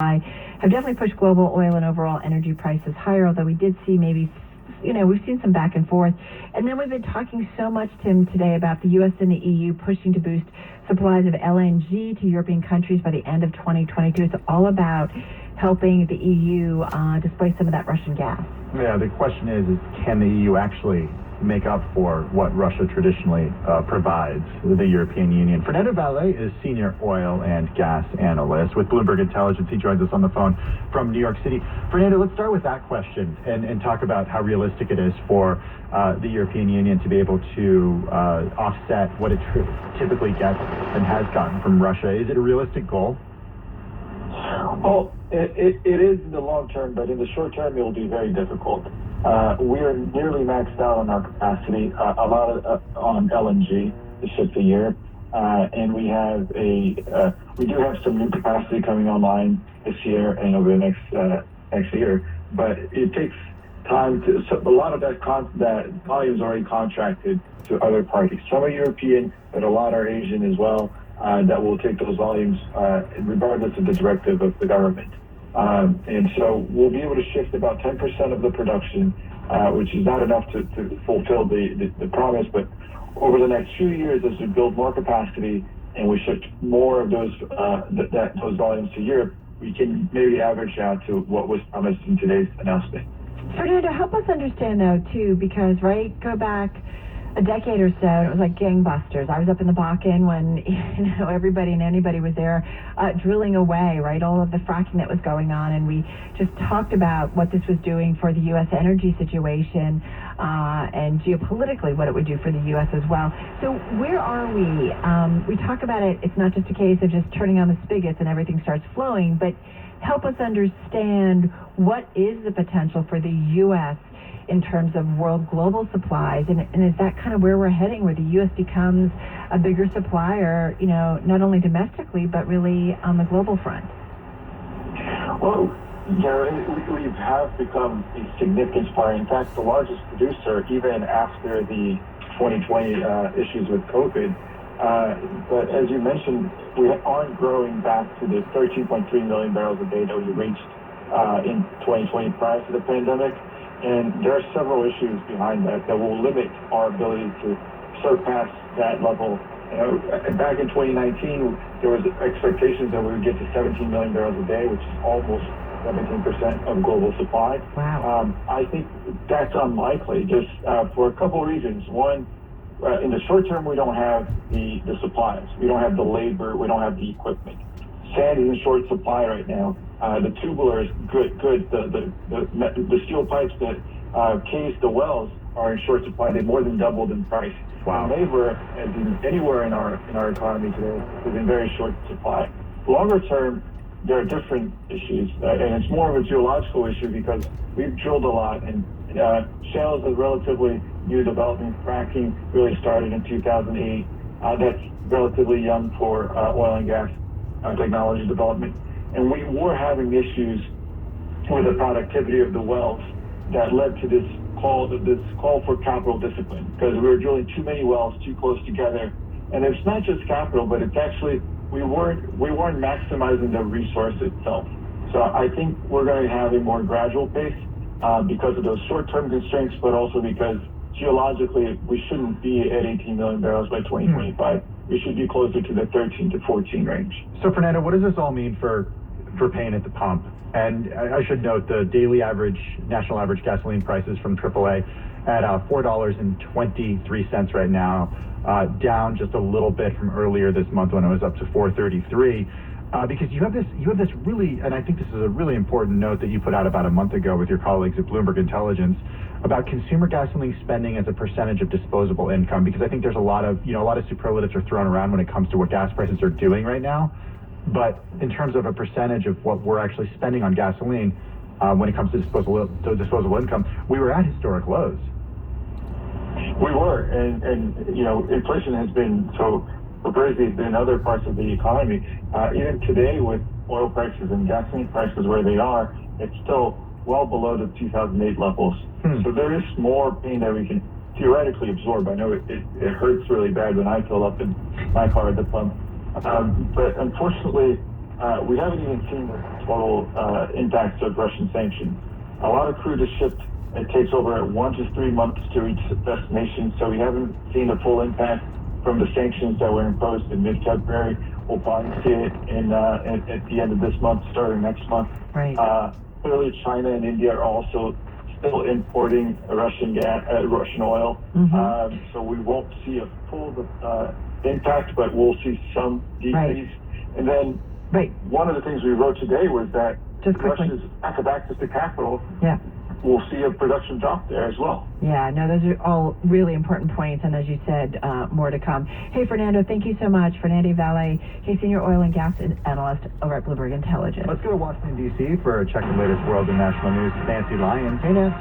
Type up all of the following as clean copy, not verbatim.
have definitely pushed global oil and overall energy prices higher, although we did see maybe, we've seen some back and forth. And then we've been talking so much, Tim, today about the U.S. and the EU pushing to boost supplies of LNG to European countries by the end of 2022. It's all about helping the EU displace some of that Russian gas. Yeah, the question is can the EU actually make up for what Russia traditionally provides the European Union? Fernando Valle is senior oil and gas analyst with Bloomberg Intelligence. He joins us on the phone from New York City. Fernando, let's start with that question and talk about how realistic it is for the European Union to be able to offset what it typically gets and has gotten from Russia. Is it a realistic goal? Well, it is in the long term, but in the short term, it will be very difficult. We are nearly maxed out on our capacity, a lot on LNG to ship to Europe, and we do have some new capacity coming online this year and over the next year. But it takes time a lot of that volume is already contracted to other parties. Some are European, but a lot are Asian as well. That will take those volumes regardless of the directive of the government. And so we'll be able to shift about 10% of the production, which is not enough to fulfill the promise. But over the next few years, as we build more capacity and we shift more of those volumes to Europe, we can maybe average out to what was promised in today's announcement. Fernando, help us understand, though, too, because, go back a decade or so, and it was like gangbusters. I was up in the Bakken when everybody and anybody was there drilling away, all of the fracking that was going on, and we just talked about what this was doing for the U.S. energy situation and geopolitically what it would do for the U.S. as well. So where are we? We talk about it. It's not just a case of just turning on the spigots and everything starts flowing, but help us understand what is the potential for the U.S. in terms of world global supplies, and is that kind of where we're heading, where the U.S. becomes a bigger supplier, not only domestically, but really on the global front? Well, we have become a significant supplier. In fact, the largest producer, even after the 2020 issues with COVID. But as you mentioned, we aren't growing back to the 13.3 million barrels a day that we reached in 2020 prior to the pandemic. And there are several issues behind that will limit our ability to surpass that level. Back in 2019, there was expectations that we would get to 17 million barrels a day, which is almost 17% of global supply. Wow. I think that's unlikely, just for a couple of reasons. One, in the short term, we don't have the supplies. We don't have the labor. We don't have the equipment. Sand is in short supply right now. The tubular is good. The steel pipes that case the wells are in short supply. They more than doubled in price. Wow. Labor, as in anywhere in our economy today, is in very short supply. Longer term, there are different issues, and it's more of a geological issue because we've drilled a lot, and shale is a relatively new development. Fracking really started in 2008. That's relatively young for oil and gas technology development. And we were having issues with the productivity of the wells that led to this call for capital discipline, because we were drilling too many wells too close together. And it's not just capital, but it's actually we weren't maximizing the resource itself. So I think we're going to have a more gradual pace because of those short-term constraints, but also because geologically we shouldn't be at 18 million barrels by 2025. We should be closer to the 13 to 14 range. So, Fernando, what does this all mean for paying at the pump? And I should note the daily national average gasoline prices from AAA at $4.23 right now, down just a little bit from earlier this month when it was up to $4.33. Because you have this really, and I think this is a really important note that you put out about a month ago with your colleagues at Bloomberg Intelligence about consumer gasoline spending as a percentage of disposable income. Because I think there's a lot of superlatives are thrown around when it comes to what gas prices are doing right now. But in terms of a percentage of what we're actually spending on gasoline, when it comes to disposable income, we were at historic lows. We were, and inflation has been so crazy in other parts of the economy. Even today, with oil prices and gasoline prices where they are, it's still well below the 2008 levels. So there is more pain that we can theoretically absorb. I know it hurts really bad when I fill up in my car at the pump. But unfortunately, we haven't even seen the total impacts of Russian sanctions. A lot of crude is shipped. It takes over 1 to 3 months to reach destination, so we haven't seen the full impact from the sanctions that were imposed in mid-February. We'll probably see it at the end of this month, starting next month. Right. Clearly, China and India are also still importing Russian gas, Russian oil. So we won't see a full impact, but we'll see some decrease. Right. And then one of the things we wrote today was that Russia's lack of access to capital. Yeah. We'll see a production drop there as well. Yeah, no, those are all really important points, and as you said, more to come. Hey, Fernando, thank you so much. Fernando Valle, Senior Oil and Gas Analyst over at Bloomberg Intelligence. Let's go to Washington, D.C. for a check of the latest world and national news. Nancy Lyons. Hey, Nancy.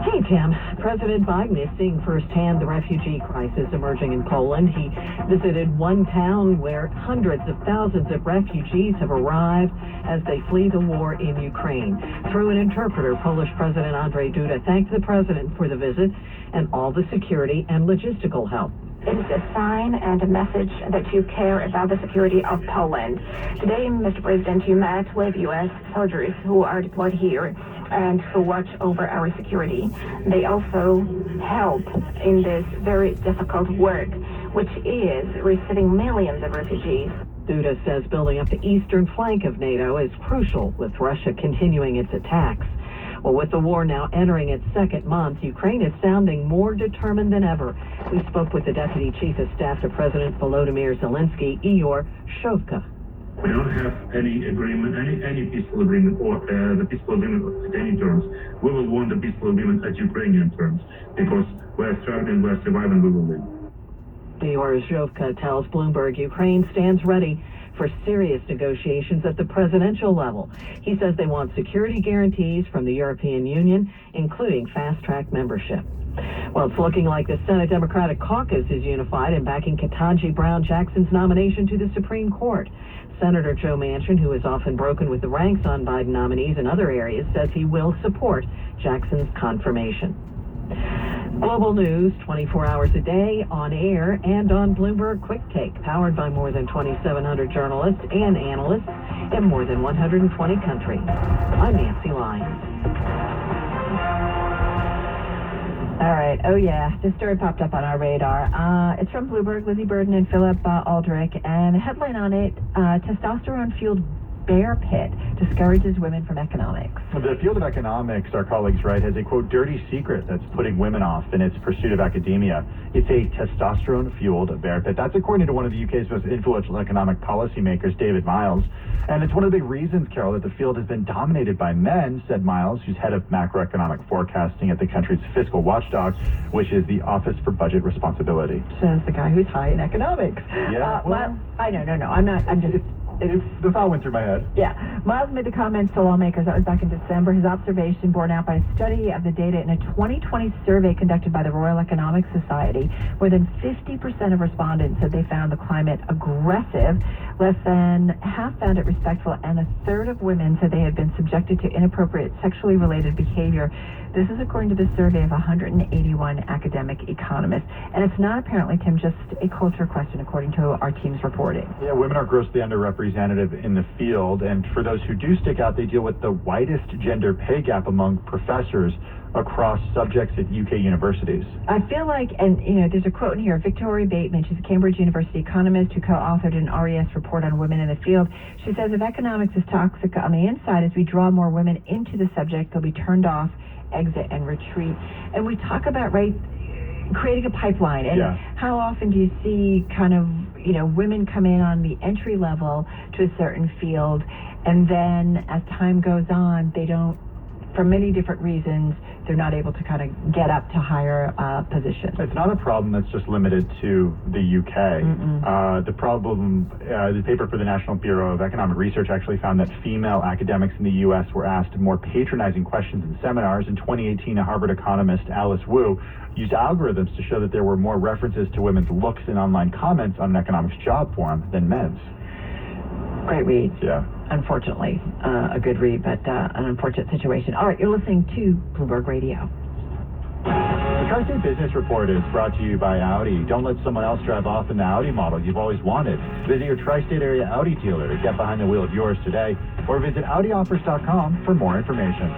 Hey, Tim. President Biden is seeing firsthand the refugee crisis emerging in Poland. He visited one town where hundreds of thousands of refugees have arrived as they flee the war in Ukraine. Through an interpreter, Polish President Andrzej Duda thanked the president for the visit and all the security and logistical help. It is a sign and a message that you care about the security of Poland. Today, Mr. President, you met with U.S. soldiers who are deployed here and who watch over our security. They also help in this very difficult work, which is receiving millions of refugees. Duda says building up the eastern flank of NATO is crucial, with Russia continuing its attacks. Well, with the war now entering its second month, Ukraine is sounding more determined than ever. We spoke with the Deputy Chief of Staff to President Volodymyr Zelensky, Ymca. We don't have any agreement, any peaceful agreement, or the peaceful agreement at any terms. We will want the peaceful agreement at Ukrainian terms, because we're struggling, we're surviving, we will win. Ymca tells Bloomberg Ukraine stands ready for serious negotiations at the presidential level. He says they want security guarantees from the European Union, including fast-track membership. Well, it's looking like the Senate Democratic Caucus is unified in backing Ketanji Brown Jackson's nomination to the Supreme Court. Senator Joe Manchin, who has often broken with the ranks on Biden nominees in other areas, says he will support Jackson's confirmation. Global news 24 hours a day, on air and on Bloomberg Quick Take, powered by more than 2,700 journalists and analysts in more than 120 countries. I'm Nancy Lyons. All right. Oh, yeah. This story popped up on our radar. It's from Bloomberg, Lizzie Burden and Philip Aldrich, and the headline on it, testosterone-fueled bear pit discourages women from economics. The field of economics, our colleagues write, has a, quote, dirty secret that's putting women off in its pursuit of academia. It's a testosterone-fueled bear pit. That's according to one of the UK's most influential economic policymakers, David Miles. And it's one of the big reasons, Carol, that the field has been dominated by men, said Miles, who's head of macroeconomic forecasting at the country's fiscal watchdog, which is the Office for Budget Responsibility. Says the guy who's high in economics. Yeah. Well, I know, no, I'm not, I'm just... The thought went through my head. Yeah. Miles made the comments to lawmakers. That was back in December. His observation borne out by a study of the data in a 2020 survey conducted by the Royal Economic Society. More than 50% of respondents said they found the climate aggressive. Less than half found it respectful, and a third of women said they had been subjected to inappropriate sexually related behavior. This is according to the survey of 181 academic economists. And it's not apparently, Tim, just a culture question, according to our team's reporting. Yeah, women are grossly underrepresented in the field, and for those who do stick out, they deal with the widest gender pay gap among professors across subjects at UK universities. I feel like, and there's a quote in here, Victoria Bateman, she's a Cambridge University economist who co-authored an RES report on women in the field. She says if economics is toxic on the inside, as we draw more women into the subject, they'll be turned off, exit, and retreat. And we talk about, creating a pipeline. And how often do you see kind of, women come in on the entry level to a certain field, and then as time goes on, they don't, for many different reasons, they're not able to kind of get up to higher positions. It's not a problem that's just limited to the UK. The problem, the paper for the National Bureau of Economic Research actually found that female academics in the U.S. were asked more patronizing questions in seminars. In 2018, a Harvard economist, Alice Wu, used algorithms to show that there were more references to women's looks in online comments on an economics job forum than men's. Great read. Yeah. Unfortunately, a good read, but an unfortunate situation. All right, you're listening to Bloomberg Radio. The Tri-State Business Report is brought to you by Audi. Don't let someone else drive off in the Audi model you've always wanted. Visit your Tri-State area Audi dealer to get behind the wheel of yours today, or visit AudiOffers.com for more information.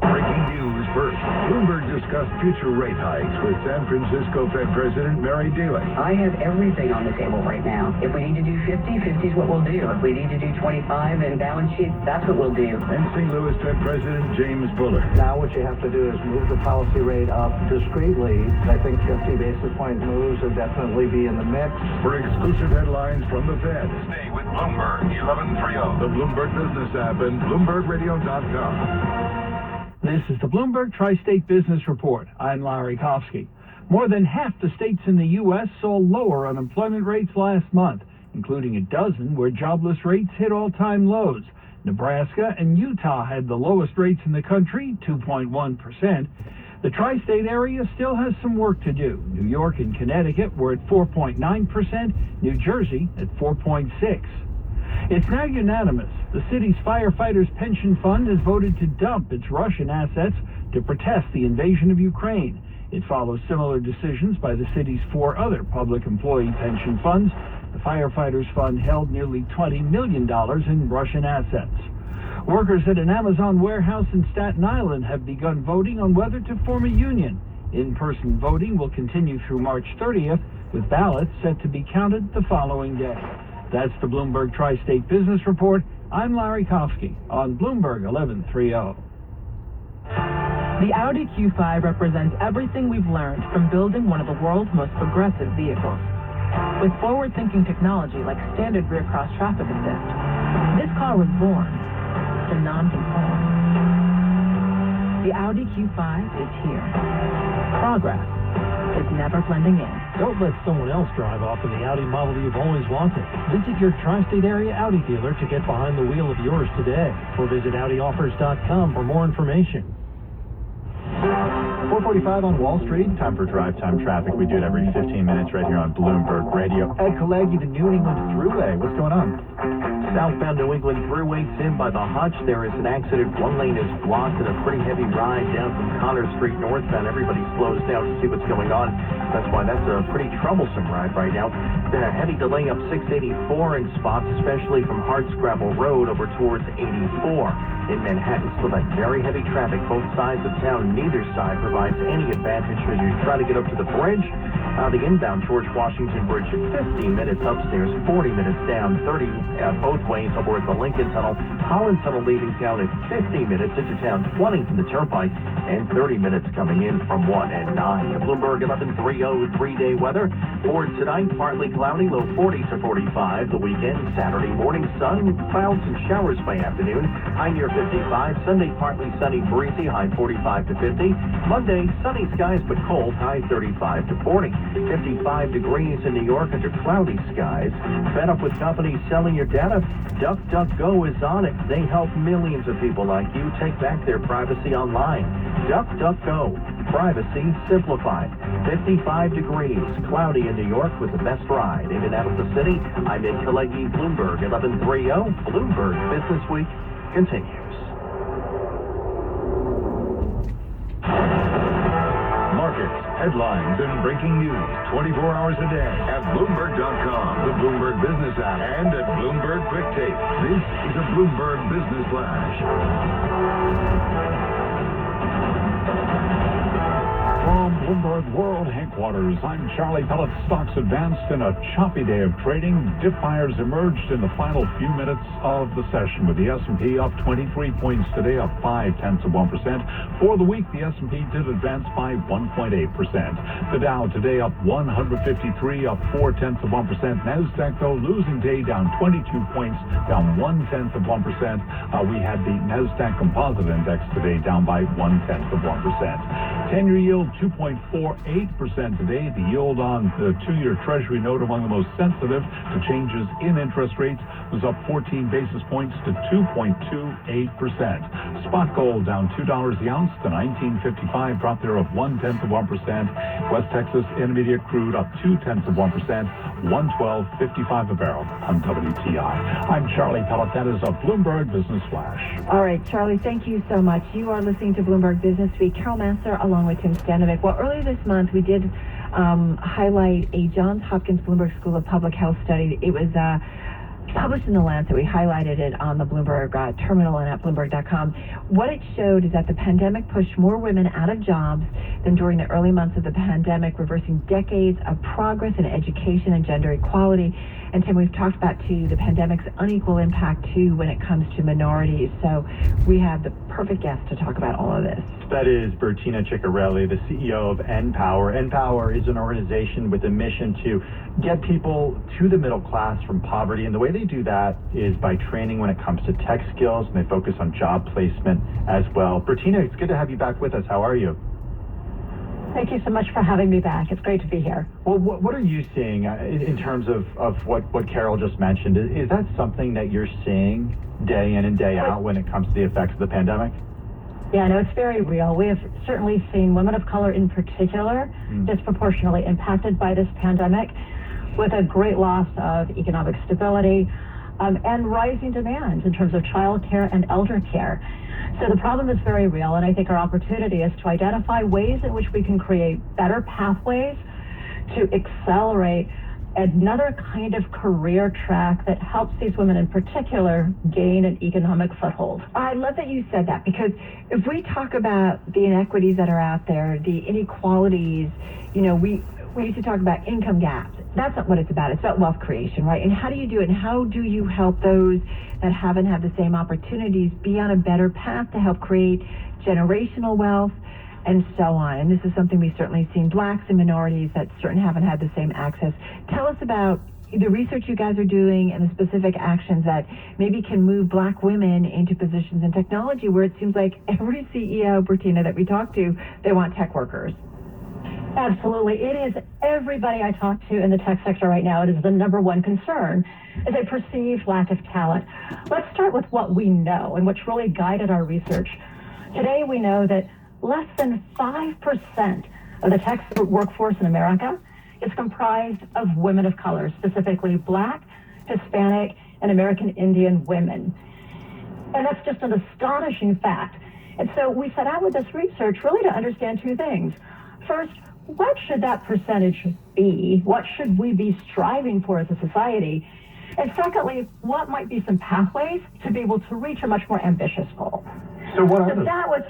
Breaking news first. Bloomberg discussed future rate hikes with San Francisco Fed President Mary Daly. I have everything on the table right now. If we need to do 50, 50 is what we'll do. If we need to do 25 and balance sheet, that's what we'll do. And St. Louis Fed President James Bullard. Now what you have to do is move the policy rate up discreetly. I think 50 basis point moves would definitely be in the mix. For exclusive headlines from the Fed, Stay with Bloomberg 1130. the Bloomberg Business app, and BloombergRadio.com. This is the Bloomberg Tri-State Business Report. I'm Larry Kofsky. More than half the states in the U.S. saw lower unemployment rates last month, including a dozen where jobless rates hit all-time lows. Nebraska and Utah had the lowest rates in the country, 2.1%. The tri-state area still has some work to do. New York and Connecticut were at 4.9%, New Jersey at 4.6%. It's now unanimous. The city's firefighters' pension fund has voted to dump its Russian assets to protest the invasion of Ukraine. It follows similar decisions by the city's 4 other public employee pension funds. The firefighters' fund held nearly $20 million in Russian assets. Workers at an Amazon warehouse in Staten Island have begun voting on whether to form a union. In-person voting will continue through March 30th, with ballots set to be counted the following day. That's the Bloomberg Tri-State Business Report. I'm Larry Kofsky on Bloomberg 1130. The Audi Q5 represents everything we've learned from building one of the world's most progressive vehicles. With forward-thinking technology like standard rear cross traffic assist, this car was born to non-conform. The Audi Q5 is here. Progress is never blending in. Don't let someone else drive off in the Audi model you've always wanted. Visit your tri-state area Audi dealer to get behind the wheel of yours today, or visit AudiOffers.com for more information. 4:45 on Wall Street. Time for drive time traffic. We do it every 15 minutes right here on Bloomberg Radio. Ed Kalegi, the New England Thruway. What's going on? Southbound New England Thruway, in by the Hutch. There is an accident. One lane is blocked and a pretty heavy ride down from Connor Street northbound. Everybody slows down to see what's going on. That's why that's a pretty troublesome ride right now. Then a heavy delay up 684 in spots, especially from Hardscrabble Road over towards 84. In Manhattan, still that very heavy traffic both sides of town. Neither side provides any advantage as you try to get up to the bridge. The inbound George Washington Bridge, 50 minutes upstairs, 40 minutes down, 30 both ways over at the Lincoln Tunnel. Holland Tunnel leaving town at 50 minutes into town, 20 from the Turnpike, and 30 minutes coming in from 1 and 9. The Bloomberg 1130 3-day weather. For tonight, partly cloudy, low 40 to 45. The weekend, Saturday morning, sun, clouds and showers by afternoon, high near 55. Sunday, partly sunny, breezy, high 45 to 50. Monday, sunny skies but cold, high 35 to 40. 55 degrees in New York under cloudy skies. Fed up with companies selling your data? DuckDuckGo is on it. They help millions of people like you take back their privacy online. DuckDuckGo. Privacy simplified. 55 degrees, cloudy in New York with the best ride in and out of the city. I'm Ed Kalegi, Bloomberg 1130. Bloomberg Business Week continues. Markets, headlines, and breaking news 24 hours a day at Bloomberg.com, the Bloomberg Business app, and at Bloomberg Quick Take. This is a Bloomberg Business Flash. From Bloomberg World Headquarters, I'm Charlie Pellet. Stocks advanced in a choppy day of trading. Dip buyers emerged in the final few minutes of the session, with the S&P up 23 points today, up 0.5%. For the week, the S&P did advance by 1.8%. The Dow today up 153, up 0.4%. Nasdaq, though, losing day, down 22 points, down 0.1%. We had the Nasdaq Composite Index today down by 0.1%. 10-year yield 2.48% today. The yield on the 2-year Treasury note, among the most sensitive to changes in interest rates, was up 14 basis points to 2.28%. Spot gold down $2 the ounce to $19.55, drop there of 0.1%. West Texas Intermediate crude up 0.2%, $112.55 a barrel on WTI. I'm Charlie Pellet. That is a Bloomberg Business Flash. All right, Charlie, thank you so much. You are listening to Bloomberg Business Week. Carol Massar along with Tim Stanovic. Well, earlier this month, we did highlight a Johns Hopkins Bloomberg School of Public Health study. It was published in The Lancet. We highlighted it on the Bloomberg terminal and at Bloomberg.com. What it showed is that the pandemic pushed more women out of jobs than during the early months of the pandemic, reversing decades of progress in education and gender equality. And Tim, we've talked about, too, the pandemic's unequal impact, too, when it comes to minorities. So we have the perfect guest to talk about all of this. That is Bertina Ciccarelli, the CEO of NPower. NPower is an organization with a mission to get people to the middle class from poverty. And the way they do that is by training when it comes to tech skills, and they focus on job placement as well. Bertina, it's good to have you back with us. How are you? Thank you so much for having me back. It's great to be here. Well, what are you seeing in terms of what Carol just mentioned? Is that something that you're seeing day in and day out when it comes to the effects of the pandemic? Yeah, no, it's very real. We have certainly seen women of color in particular disproportionately impacted by this pandemic, with a great loss of economic stability and rising demands in terms of child care and elder care. So the problem is very real, and I think our opportunity is to identify ways in which we can create better pathways to accelerate another kind of career track that helps these women in particular gain an economic foothold. I love that you said that, because if we talk about the inequities that are out there, the inequalities, you know, we used to talk about income gaps. That's not what it's about. It's about wealth creation, right? And how do you do it? And how do you help those that haven't had the same opportunities be on a better path to help create generational wealth and so on? And this is something we've certainly seen blacks and minorities that certainly haven't had the same access. Tell us about the research you guys are doing and the specific actions that maybe can move black women into positions in technology where it seems like every CEO, Bertina, that we talk to, they want tech workers. Absolutely. It is everybody I talk to in the tech sector right now. It is the number one concern, is a perceived lack of talent. Let's start with what we know and what's really guided our research. Today we know that less than 5% of the tech workforce in America is comprised of women of color, specifically Black, Hispanic, and American Indian women. And that's just an astonishing fact. And so we set out with this research really to understand two things. First, what should that percentage be? What should we be striving for as a society? And secondly, what might be some pathways to be able to reach a much more ambitious goal? So what are so those? That was